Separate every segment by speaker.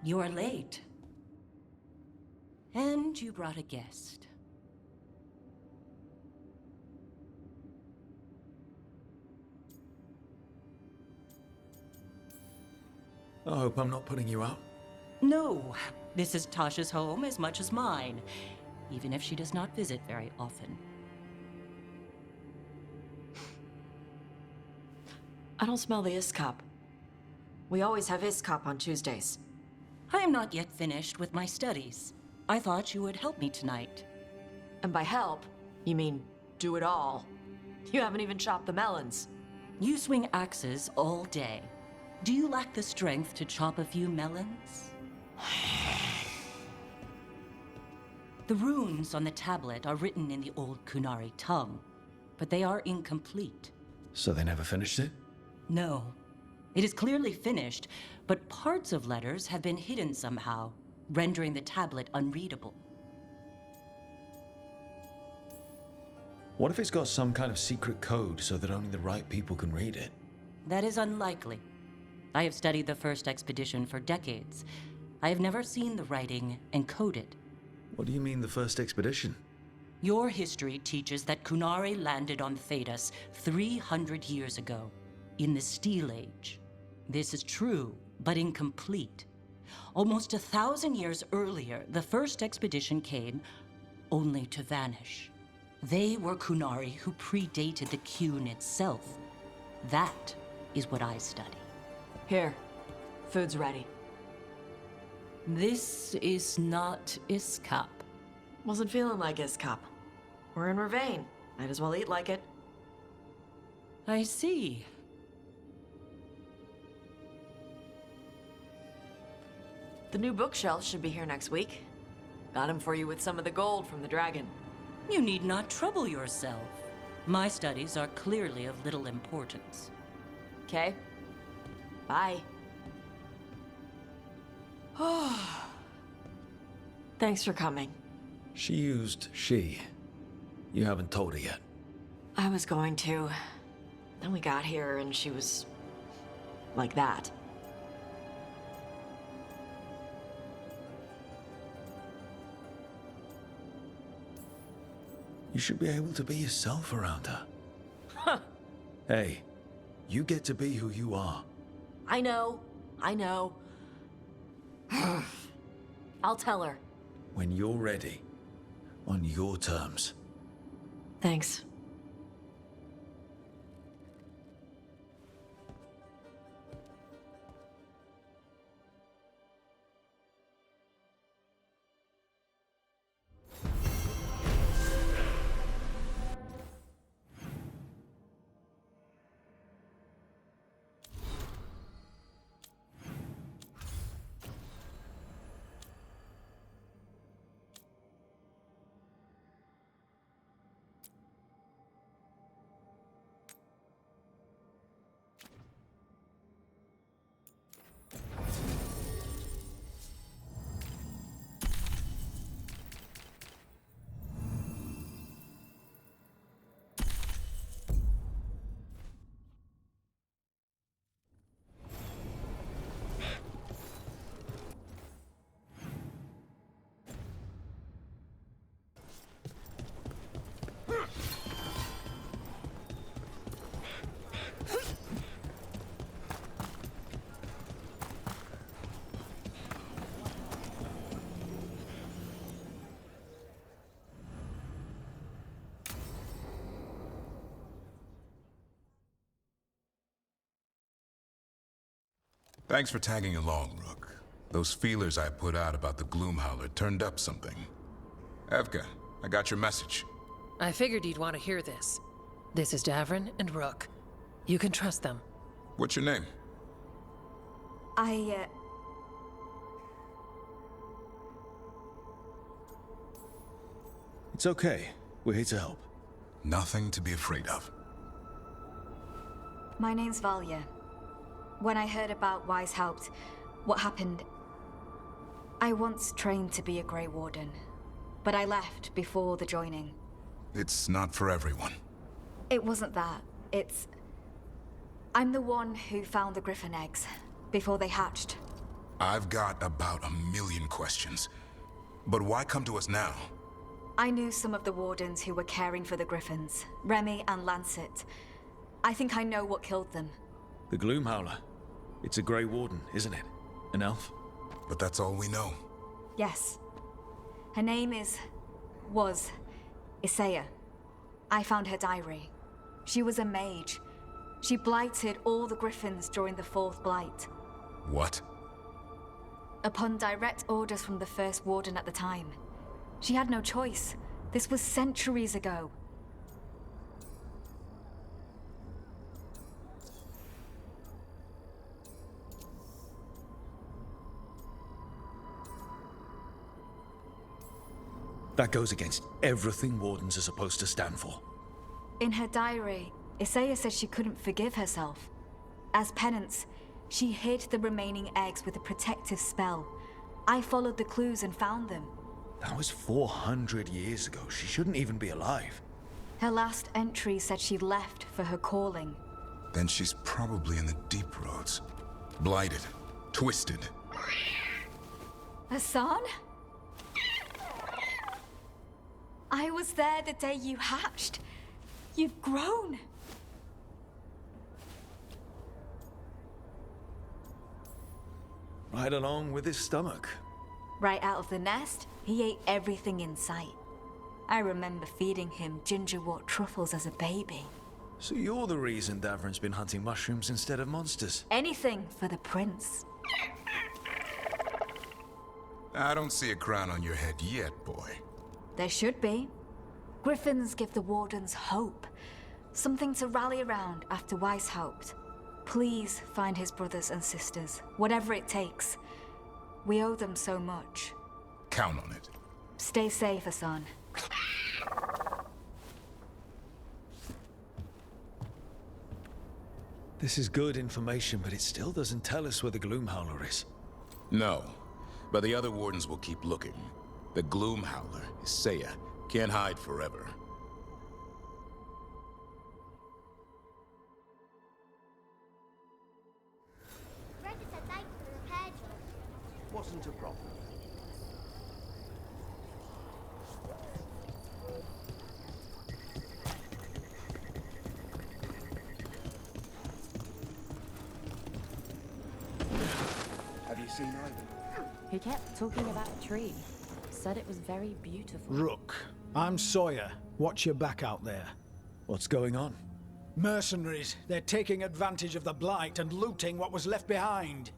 Speaker 1: You're late. And you brought a guest.
Speaker 2: I hope I'm not putting you out.
Speaker 1: No, this is Tasha's home as much as mine, even if she does not visit very often.
Speaker 3: I don't smell the Iskop. We always have Iskop on Tuesdays.
Speaker 1: I am not yet finished with my studies. I thought you would help me tonight.
Speaker 3: And by help, you mean do it all. You haven't even chopped the melons.
Speaker 1: You swing axes all day. Do you lack the strength to chop a few melons? The runes on the tablet are written in the old Kunari tongue, but they are incomplete.
Speaker 2: So they never finished it?
Speaker 1: No. It is clearly finished, but parts of letters have been hidden somehow, rendering the tablet unreadable.
Speaker 2: What if it's got some kind of secret code so that only the right people can read it?
Speaker 1: That is unlikely. I have studied the first expedition for decades. I have never seen the writing encoded.
Speaker 2: What do you mean, the first expedition?
Speaker 1: Your history teaches that Kunari landed on Thedas 300 years ago, in the Steel Age. This is true, but incomplete. Almost 1,000 years earlier, the first expedition came, only to vanish. They were Kunari who predated the Qun itself. That is what I study.
Speaker 3: Here, food's ready.
Speaker 1: This is not Iskop.
Speaker 3: Wasn't feeling like Iskop. We're in Ravane. Might as well eat like it.
Speaker 1: I see.
Speaker 3: The new bookshelf should be here next week. Got him for you with some of the gold from the dragon.
Speaker 1: You need not trouble yourself. My studies are clearly of little importance.
Speaker 3: Okay. Bye. Thanks for coming.
Speaker 2: She used she. You haven't told her yet.
Speaker 3: I was going to. Then we got here and she was like that.
Speaker 2: You should be able to be yourself around her.
Speaker 3: Huh.
Speaker 2: Hey, you get to be who you are.
Speaker 3: I know. I'll tell her.
Speaker 2: When you're ready. On your terms.
Speaker 3: Thanks.
Speaker 4: Thanks for tagging along, Rook. Those feelers I put out about the Gloomhowler turned up something. Evka, I got your message.
Speaker 5: I figured you'd want to hear this. This is Davrin and Rook. You can trust them.
Speaker 4: What's your name?
Speaker 2: It's okay. We're here to help.
Speaker 4: Nothing to be afraid of.
Speaker 6: My name's Valya. When I heard about Wise Helped, what happened... I once trained to be a Grey Warden, but I left before the joining.
Speaker 4: It's not for everyone.
Speaker 6: It wasn't that. I'm the one who found the Griffin eggs, before they hatched.
Speaker 4: I've got about 1,000,000 questions. But why come to us now?
Speaker 6: I knew some of the wardens who were caring for the Griffins, Remy and Lancet. I think I know what killed them.
Speaker 2: The Gloomhowler. It's a Grey Warden, isn't it? An elf?
Speaker 4: But that's all we know.
Speaker 6: Yes. Her name was Isaiah. I found her diary. She was a mage. She blighted all the Griffins during the Fourth Blight.
Speaker 4: What?
Speaker 6: Upon direct orders from the First Warden at the time. She had no choice. This was centuries ago.
Speaker 2: That goes against everything Wardens are supposed to stand for.
Speaker 6: In her diary, Isaiah said she couldn't forgive herself. As penance, she hid the remaining eggs with a protective spell. I followed the clues and found them.
Speaker 2: That was 400 years ago. She shouldn't even be alive.
Speaker 6: Her last entry said she left for her calling.
Speaker 4: Then she's probably in the deep roads. Blighted. Twisted.
Speaker 6: Hassan? I was there the day you hatched. You've grown.
Speaker 2: Right along with his stomach.
Speaker 6: Right out of the nest, he ate everything in sight. I remember feeding him gingerwort truffles as a baby.
Speaker 2: So you're the reason Davrin's been hunting mushrooms instead of monsters.
Speaker 6: Anything for the prince.
Speaker 4: I don't see a crown on your head yet, boy.
Speaker 6: There should be. Griffins give the Wardens hope. Something to rally around after Weishaupt. Please find his brothers and sisters, whatever it takes. We owe them so much.
Speaker 4: Count on it.
Speaker 6: Stay safe, Hassan.
Speaker 2: This is good information, but it still doesn't tell us where the Gloomhowler is.
Speaker 4: No, but the other wardens will keep looking. The Gloomhowler, Isaiah, can't hide forever.
Speaker 7: Record said thanks for the repair job.
Speaker 8: Wasn't a problem. Have you seen Ivan?
Speaker 9: He kept talking about a tree. Said it was very beautiful.
Speaker 10: Rook, I'm Sawyer. Watch your back out there.
Speaker 2: What's going on?
Speaker 10: Mercenaries. They're taking advantage of the Blight and looting what was left behind.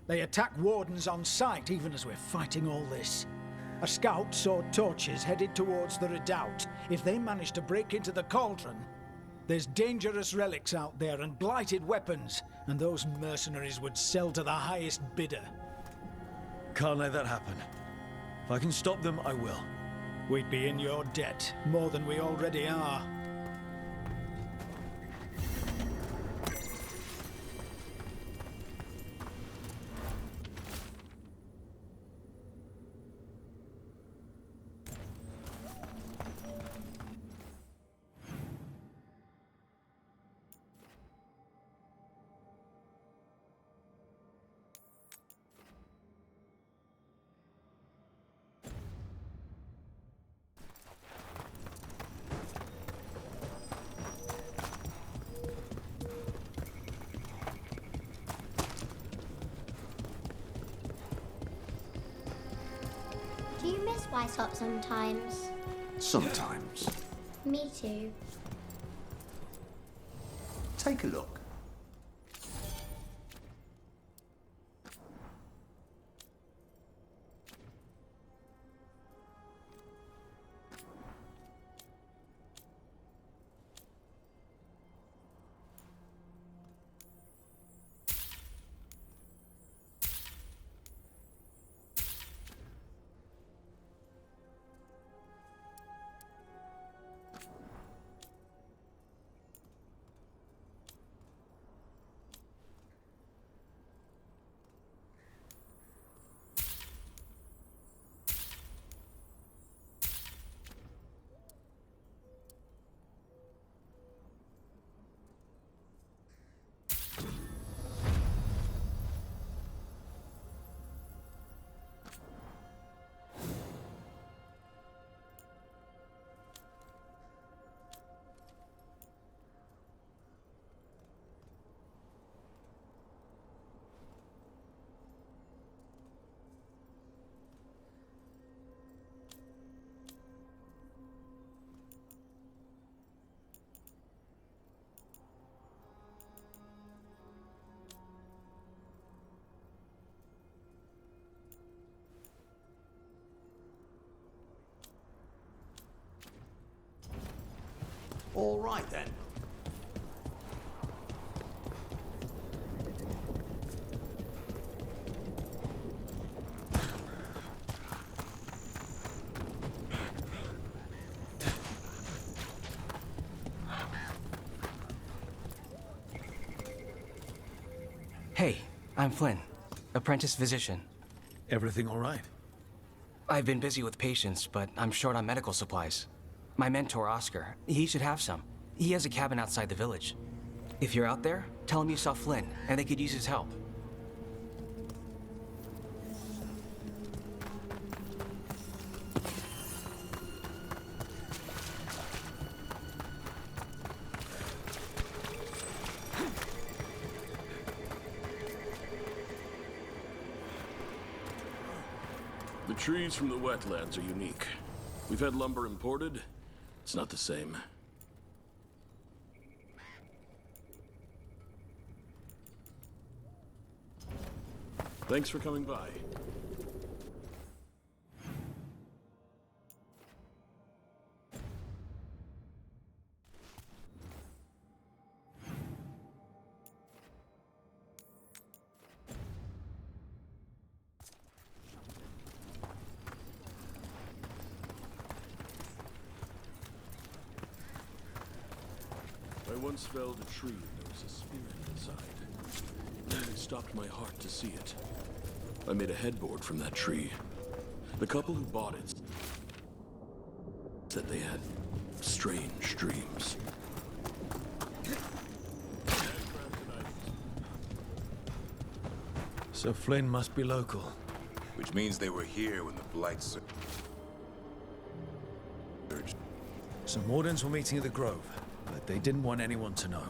Speaker 10: They attack Wardens on sight even as we're fighting all this. A scout saw torches headed towards the redoubt. If they manage to break into the cauldron, there's dangerous relics out there and blighted weapons, and those mercenaries would sell to the highest bidder.
Speaker 2: Can't let that happen. If I can stop them, I will.
Speaker 10: We'd be in your debt, more than we already are.
Speaker 7: Do you miss Weishaupt sometimes?
Speaker 8: Sometimes.
Speaker 7: Me too.
Speaker 8: Take a look. All right then.
Speaker 11: Hey, I'm Flynn, apprentice physician.
Speaker 2: Everything all right?
Speaker 11: I've been busy with patients, but I'm short on medical supplies. My mentor, Oscar, he should have some. He has a cabin outside the village. If you're out there, tell him you saw Flynn, and they could use his help.
Speaker 12: The trees from the wetlands are unique. We've had lumber imported. It's not the same. Thanks for coming by. I once felled a tree and there was a spirit inside. It stopped my heart to see it. I made a headboard from that tree. The couple who bought it said they had strange dreams.
Speaker 2: So Flynn must be local.
Speaker 4: Which means they were here when the Blight surged.
Speaker 2: Some wardens were meeting at the Grove, but they didn't want anyone to know.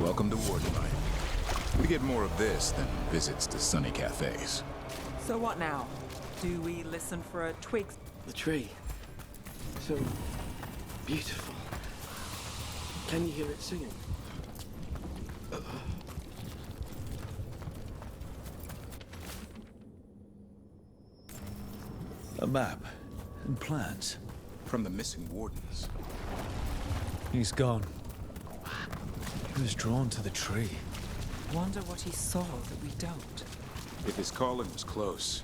Speaker 4: Welcome to Warden Life. We get more of this than visits to sunny cafes.
Speaker 13: So what now? Do we listen for a twig?
Speaker 14: The tree. So beautiful. Can you hear it singing?
Speaker 2: A map and plans.
Speaker 4: From the missing wardens.
Speaker 2: He's gone. He was drawn to the tree.
Speaker 13: Wonder what he saw that we don't.
Speaker 4: If his calling was close,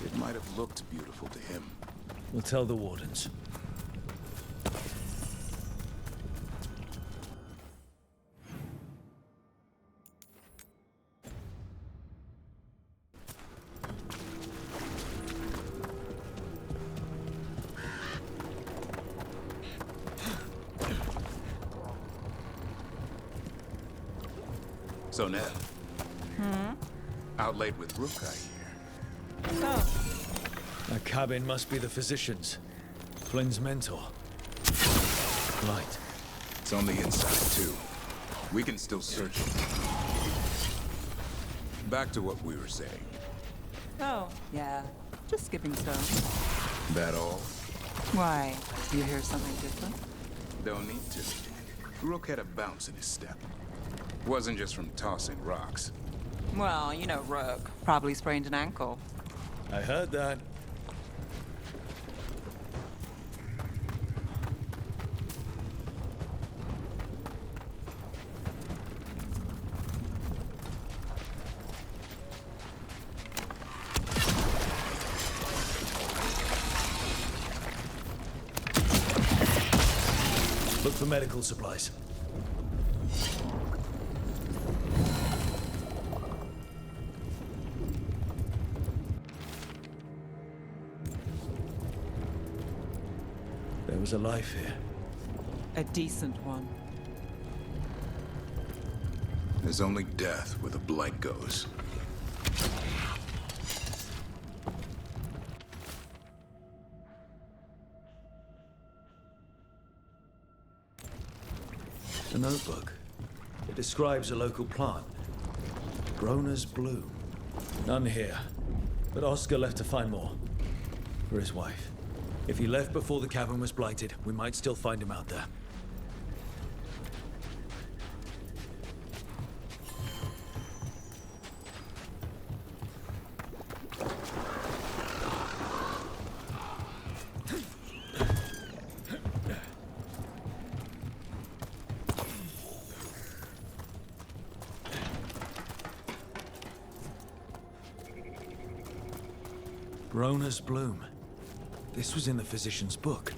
Speaker 4: it might have looked beautiful to him.
Speaker 2: We'll tell the wardens.
Speaker 4: So, Ned. Out late with Rook, I hear.
Speaker 13: Oh.
Speaker 2: That cabin must be the physician's. Flynn's mentor. Right.
Speaker 4: It's on the inside, too. We can still search it. Back to what we were saying.
Speaker 13: Oh, yeah. Just skipping stones.
Speaker 4: That all?
Speaker 13: Why? Do you hear something different?
Speaker 4: Don't need to. Rook had a bounce in his step. Wasn't just from tossing rocks.
Speaker 13: Well, you know Rook. Probably sprained an ankle.
Speaker 2: I heard that. Look for medical supplies. There was a life here.
Speaker 13: A decent one.
Speaker 4: There's only death where the blight goes.
Speaker 2: A notebook. It describes a local plant. Groner's bloom. None here. But Oscar left to find more. For his wife. If he left before the cavern was blighted, we might still find him out there. Groner's bloom. This was in the physician's book.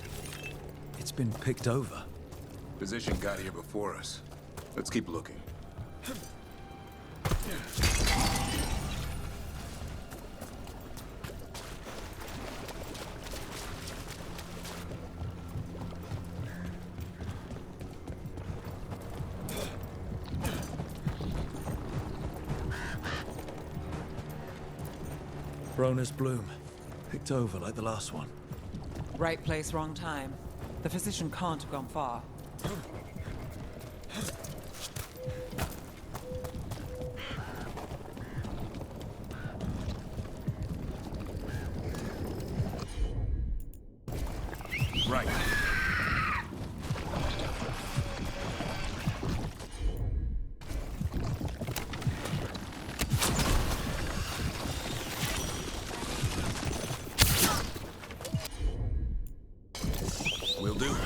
Speaker 2: It's been picked over.
Speaker 4: Physician got here before us. Let's keep looking.
Speaker 2: Groner's bloom. Picked over like the last one.
Speaker 13: Right place, wrong time. The physician can't have gone far.
Speaker 4: Right. Will do.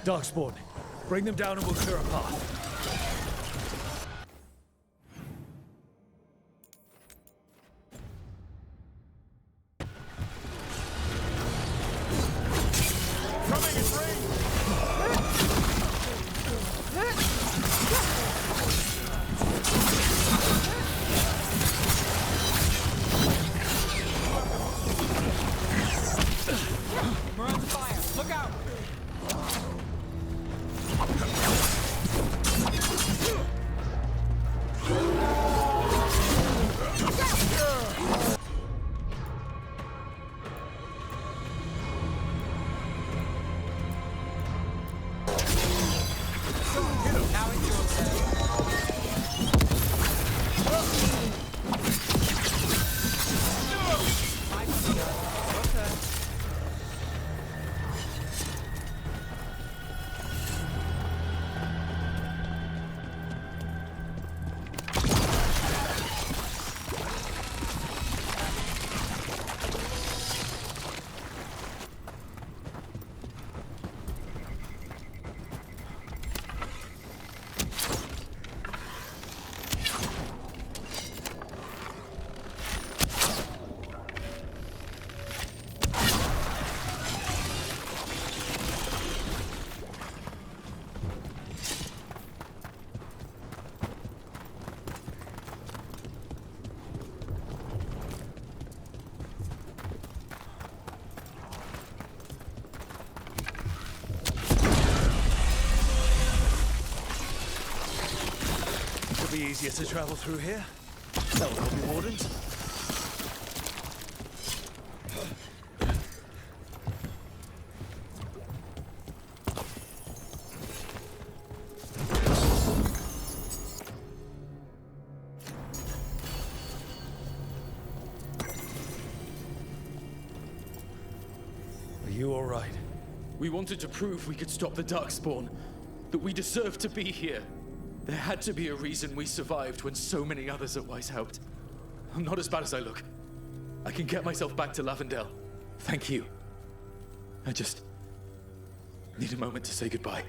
Speaker 2: Darkspawn, bring them down and we'll clear a path.
Speaker 13: We're under fire. Look out! Now it's your turn. My turn. Your turn.
Speaker 2: It'll be easier to travel through here. That'll help you, Wardens. Are you all right?
Speaker 14: We wanted to prove we could stop the Darkspawn, that we deserved to be here. There had to be a reason we survived when so many others at Weishaupt. I'm not as bad as I look. I can get myself back to Lavendel. Thank you. I just need a moment to say goodbye.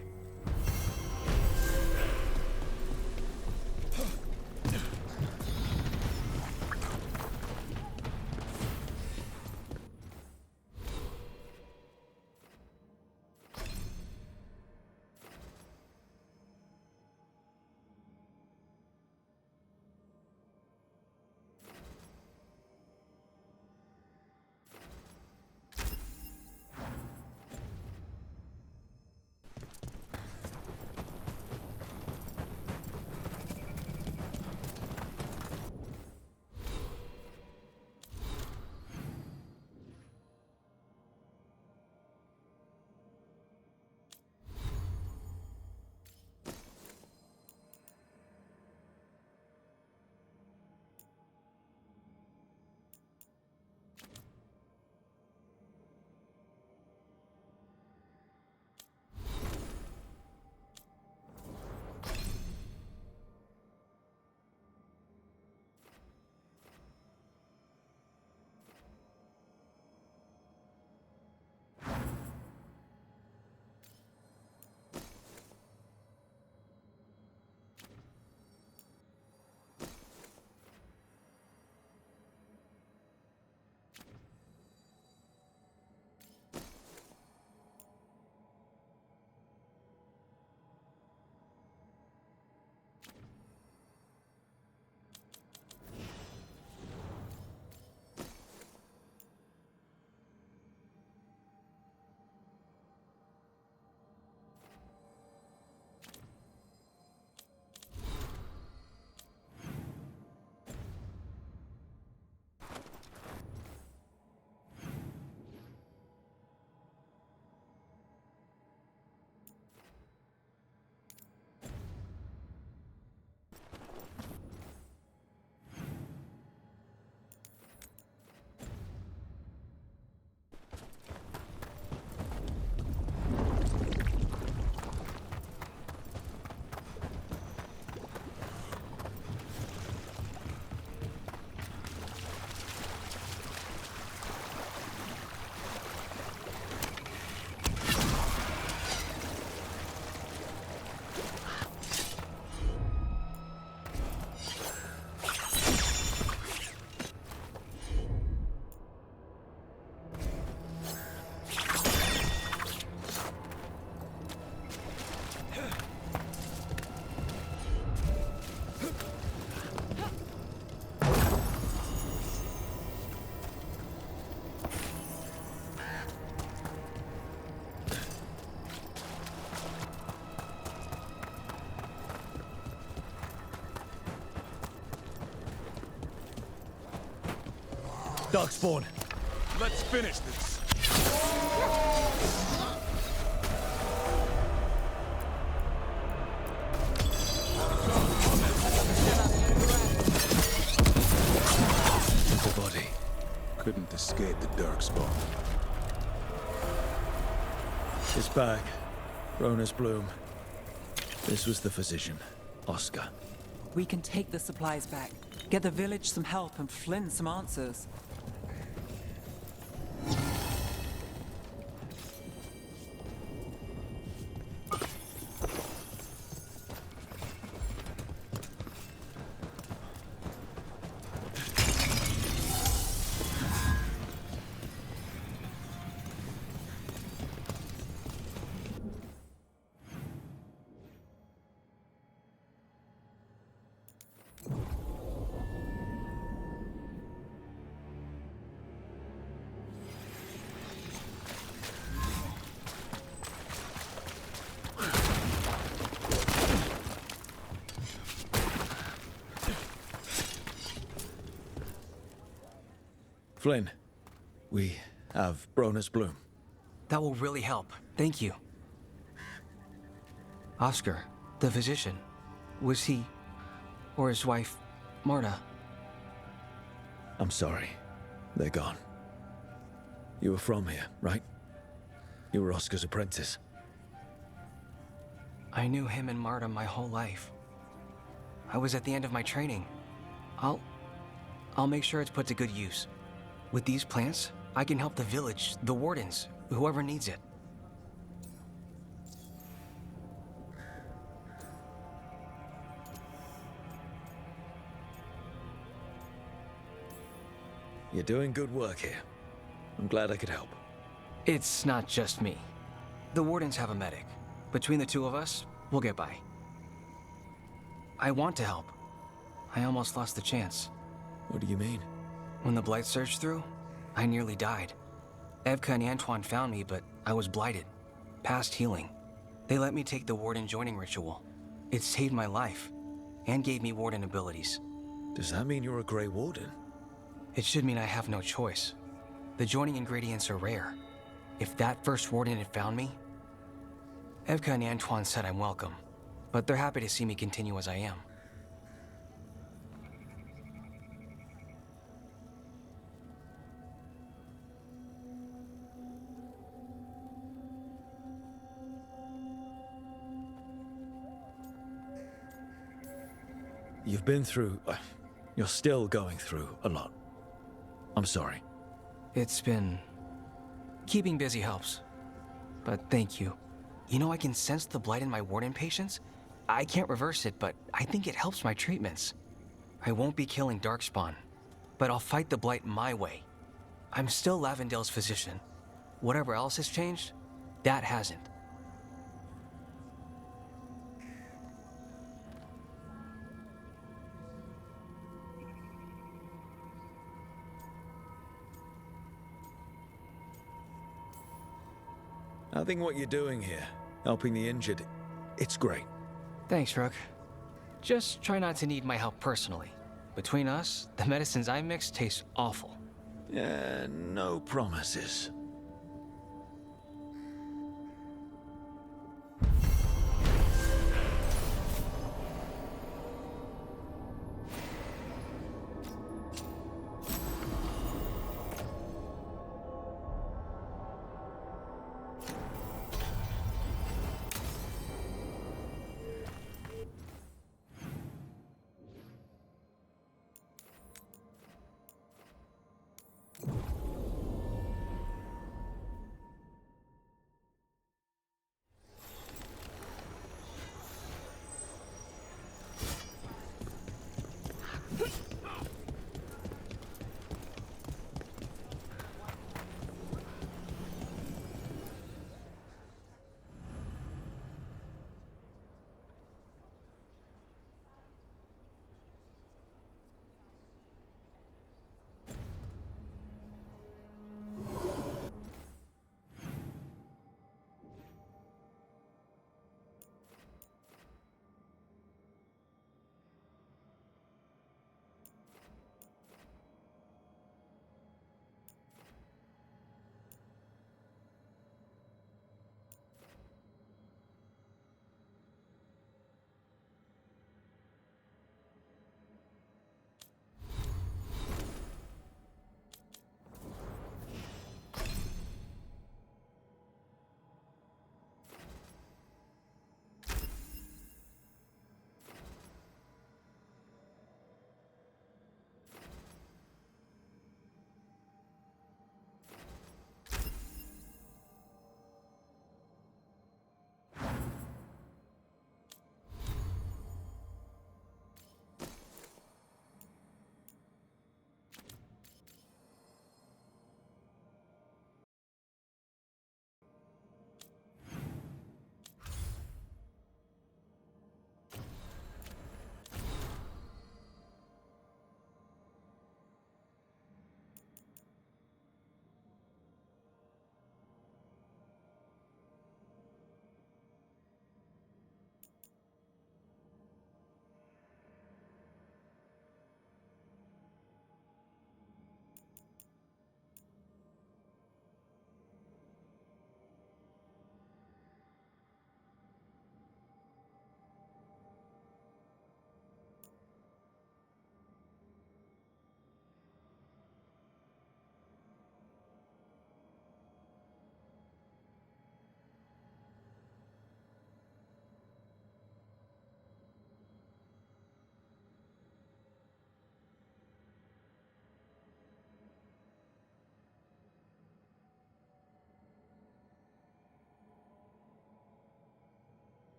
Speaker 2: Darkspawn.
Speaker 4: Let's finish this.
Speaker 2: The body.
Speaker 4: Couldn't escape the Darkspawn.
Speaker 2: His bag. Rona's bloom. This was the physician, Oscar.
Speaker 13: We can take the supplies back, get the village some help, and Flynn some answers.
Speaker 2: Flynn, we have Brona's bloom.
Speaker 11: That will really help. Thank you. Oscar, the physician, was he, or his wife, Marta?
Speaker 2: I'm sorry. They're gone. You were from here, right? You were Oscar's apprentice.
Speaker 11: I knew him and Marta my whole life. I was at the end of my training. I'll make sure it's put to good use. With these plants, I can help the village, the wardens, whoever needs it.
Speaker 2: You're doing good work here. I'm glad I could help.
Speaker 11: It's not just me. The wardens have a medic. Between the two of us, we'll get by. I want to help. I almost lost the chance.
Speaker 2: What do you mean?
Speaker 11: When the blight surged through, I nearly died. Evka and Antoine found me, but I was blighted. Past healing. They let me take the warden joining ritual. It saved my life, and gave me warden abilities.
Speaker 2: Does that mean you're a Grey Warden?
Speaker 11: It should mean I have no choice. The joining ingredients are rare. If that first warden had found me... Evka and Antoine said I'm welcome, but they're happy to see me continue as I am.
Speaker 2: You've been through... you're still going through a lot. I'm sorry.
Speaker 11: It's been... keeping busy helps. But thank you. You know, I can sense the blight in my warden patients. I can't reverse it, but I think it helps my treatments. I won't be killing Darkspawn, but I'll fight the blight my way. I'm still Lavendale's physician. Whatever else has changed, that hasn't.
Speaker 2: I think what you're doing here, helping the injured, it's great.
Speaker 11: Thanks, Rook. Just try not to need my help personally. Between us, the medicines I mix taste awful.
Speaker 2: Yeah, no promises.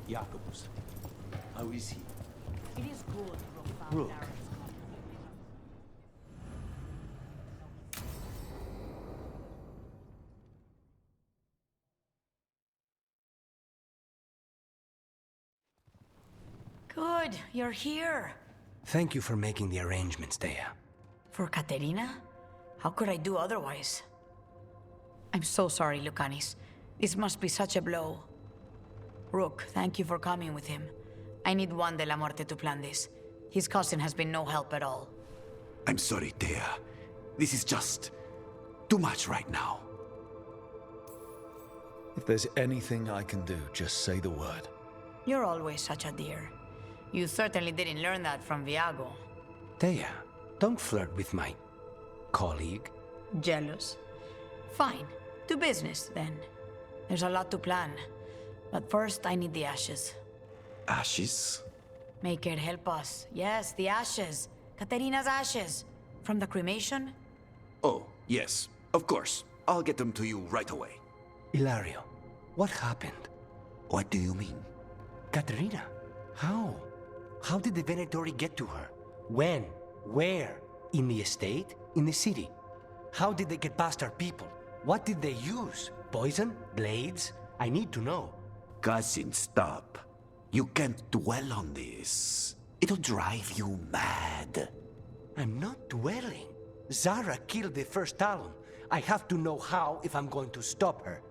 Speaker 8: Jacobus. How is he?
Speaker 9: It is good,
Speaker 8: Rook.
Speaker 3: Good, you're here.
Speaker 15: Thank you for making the arrangements, Dea.
Speaker 3: For Katerina? How could I do otherwise? I'm so sorry, Lucanis. This must be such a blow. Rook, thank you for coming with him. I need Juan de la Muerte to plan this. His cousin has been no help at all.
Speaker 8: I'm sorry, Thea. This is just too much right now.
Speaker 2: If there's anything I can do, just say the word.
Speaker 3: You're always such a dear. You certainly didn't learn that from Viago.
Speaker 15: Dea, don't flirt with my colleague.
Speaker 3: Jealous? Fine. To business, then. There's a lot to plan. But first, I need the ashes.
Speaker 8: Ashes?
Speaker 3: Make it help us. Yes, the ashes. Katerina's ashes. From the cremation?
Speaker 8: Oh, yes. Of course. I'll get them to you right away.
Speaker 15: Hilario, what happened?
Speaker 8: What do you mean?
Speaker 15: Katerina, how? How did the Venatori get to her? When? Where? In the estate? In the city? How did they get past our people? What did they use? Poison? Blades? I need to know.
Speaker 8: Cousin, stop. You can't dwell on this. It'll drive you mad.
Speaker 15: I'm not dwelling. Zara killed the first Talon. I have to know how if I'm going to stop her.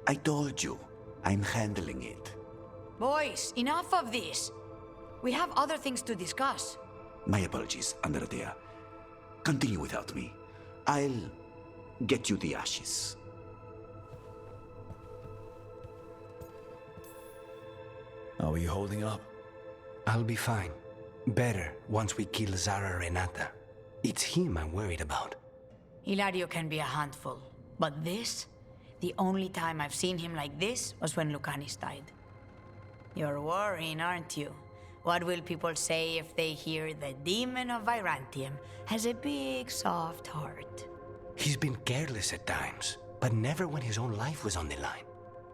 Speaker 8: I told you. I'm handling it.
Speaker 3: Boys, enough of this. We have other things to discuss.
Speaker 8: My apologies, Andrea. Continue without me. I'll get you the ashes.
Speaker 2: How are you holding up?
Speaker 15: I'll be fine. Better once we kill Zara Renata. It's him I'm worried about.
Speaker 3: Hilario can be a handful. But this? The only time I've seen him like this was when Lucanis died. You're worrying, aren't you? What will people say if they hear the demon of Virantium has a big, soft heart?
Speaker 15: He's been careless at times, but never when his own life was on the line.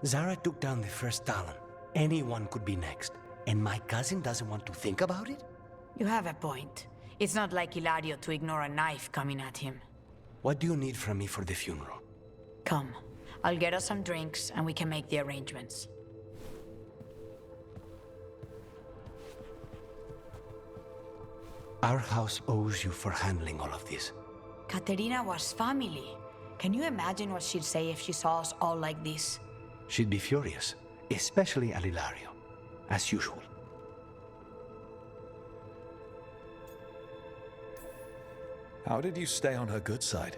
Speaker 15: Zara took down the first Talon. Anyone could be next. And my cousin doesn't want to think about it?
Speaker 3: You have a point. It's not like Hilario to ignore a knife coming at him.
Speaker 15: What do you need from me for the funeral?
Speaker 3: Come. I'll get us some drinks and we can make the arrangements.
Speaker 15: Our house owes you for handling all of this.
Speaker 3: Katerina was family. Can you imagine what she'd say if she saw us all like this?
Speaker 15: She'd be furious, especially at Hilario, as usual.
Speaker 2: How did you stay on her good side?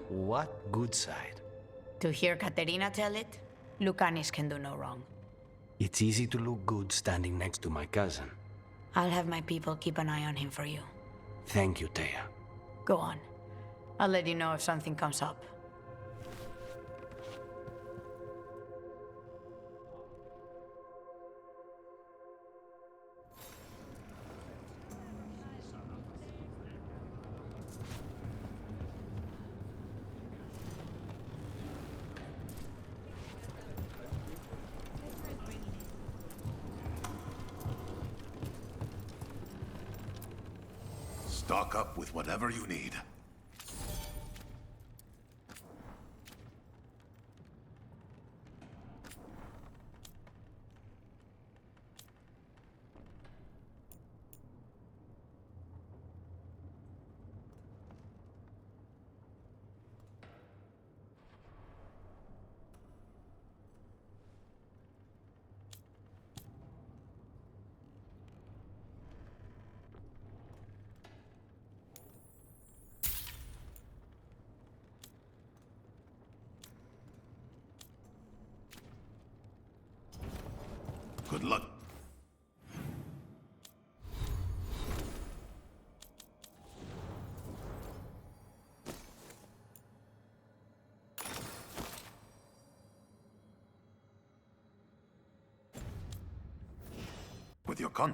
Speaker 15: What good side?
Speaker 3: To hear Katerina tell it, Lucanis can do no wrong.
Speaker 15: It's easy to look good standing next to my cousin.
Speaker 3: I'll have my people keep an eye on him for you.
Speaker 15: Thank you, Thea.
Speaker 3: Go on. I'll let you know if something comes up.
Speaker 16: Stock up with whatever you need. Good luck. With your con.